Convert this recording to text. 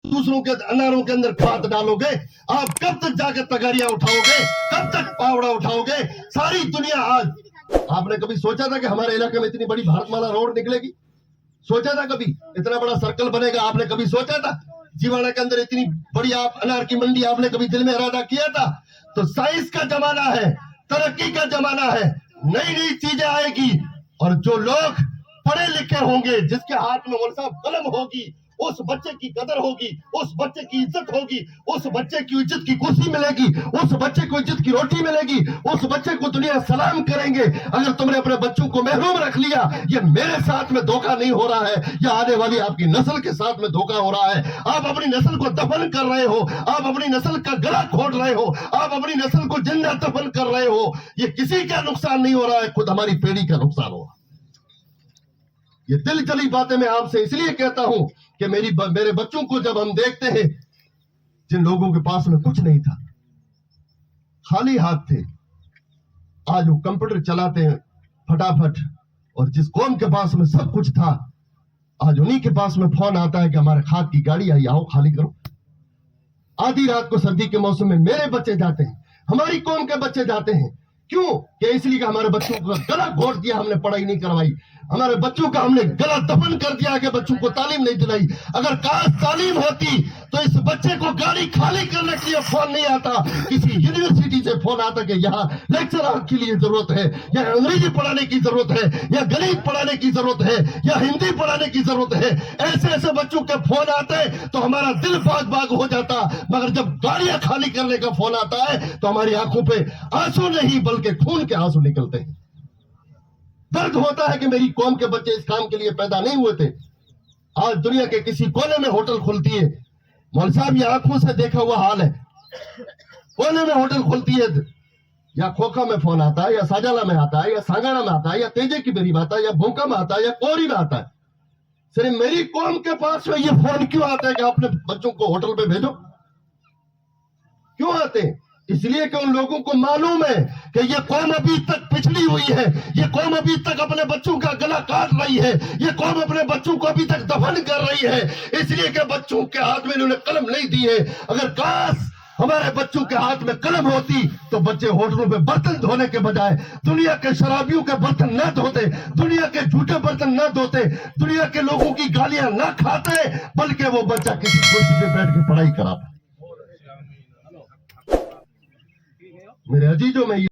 दूसरों के अनारों के अंदर खाद डालोगे? आप कब तक जाकर तगारियां उठाओगे? कब तक पावड़ा उठाओगे? सारी दुनिया आज, आपने कभी सोचा था कि हमारे इलाके में इतनी बड़ी भारतमाला रोड निकलेगी? सोचा था कभी इतना बड़ा सर्कल बनेगा? आपने कभी सोचा था जीवाणा के अंदर इतनी बड़ी आप अनार की मंडी आपने कभी दिल में इरादा किया था? तो साइंस का जमाना है, तरक्की का जमाना है, नई नई चीजें आएगी और जो लोग पढ़े लिखे होंगे, जिसके हाथ में मौलवी साहब कलम होगी, उस बच्चे की कदर होगी, उस बच्चे की इज्जत होगी, उस बच्चे की इज्जत की कुर्सी मिलेगी, उस बच्चे को इज्जत की रोटी मिलेगी, उस बच्चे को दुनिया सलाम करेंगे। अगर तुमने अपने बच्चों को महरूम रख लिया, ये मेरे साथ में धोखा नहीं हो रहा है, या आने वाली आपकी नस्ल के साथ में धोखा हो रहा है। आप अपनी नस्ल को दफन कर रहे हो, आप अपनी नस्ल का गला खोल रहे हो, आप अपनी नस्ल को जिंदा दफन कर रहे हो। ये किसी का नुकसान नहीं हो रहा है, खुद हमारी पीढ़ी का नुकसान हो रहा है। ये दिल जली बातें मैं आपसे इसलिए कहता हूं कि मेरे बच्चों को जब हम देखते हैं, जिन लोगों के पास में कुछ नहीं था, खाली हाथ थे, आज वो कंप्यूटर चलाते हैं फटाफट, और जिस कौम के पास में सब कुछ था, आज उन्हीं के पास में फोन आता है कि हमारे खाद की गाड़ी आई, आओ खाली करो। आधी रात को सर्दी के मौसम में मेरे बच्चे जाते हैं, हमारी कौम के बच्चे जाते हैं। क्यों? कि इसलिए कि हमारे बच्चों को गला घोट दिया, हमने पढ़ाई नहीं करवाई, हमारे बच्चों का हमने गला दफन कर दिया कि बच्चों को तालीम नहीं दिलाई। अगर काश तालीम होती तो इस बच्चे को गाड़ी खाली करने के लिए फोन नहीं आता, किसी यूनिवर्सिटी से फोन आता कि यहाँ लेक्चर के लिए जरूरत है, या अंग्रेजी पढ़ाने की जरूरत है, या गणित पढ़ाने की जरूरत है, या हिंदी पढ़ाने की जरूरत है। ऐसे ऐसे बच्चों के फोन आते तो हमारा दिल बाग बाग हो जाता। मगर जब गाड़ियां खाली करने का फोन आता है तो हमारी आंखों पे आंसू नहीं बल्कि खून के आंसू निकलते हैं। दर्द होता है कि मेरी कौम के बच्चे इस काम के लिए पैदा नहीं हुए थे। आज दुनिया के किसी कोने में होटल खुलती है, मौलवी साहब ये आंखों से देखा हुआ हाल है, कोने में होटल खुलती है, या खोखा में फोन आता है, या साजाला में आता है, या सांगाना में आता है, या तेजे की बेरी में आता है, या भूखा में आता है, या कोरी में आता है। सिर्फ मेरी कौम के पास में ये फोन क्यों आता है कि अपने बच्चों को होटल पे भेजो? क्यों आते हैं? इसलिए कि उन लोगों को मालूम है कि ये कौम अभी तक पिछड़ी हुई है, ये कौम अभी तक अपने बच्चों का गला काट रही है, ये कौम अपने बच्चों को अभी तक दफन कर रही है। इसलिए कि बच्चों के हाथ में इन्होंने कलम नहीं दी है। अगर काश हमारे बच्चों के हाथ में कलम होती तो बच्चे होटलों में बर्तन धोने के बजाय दुनिया के शराबियों के बर्तन न धोते, दुनिया के झूठे बर्तन न धोते, दुनिया के लोगों की गालियां न खाते, बल्कि वो बच्चा किसी कुर्सी पे बैठ के पढ़ाई कराता। मेरे अजीजों में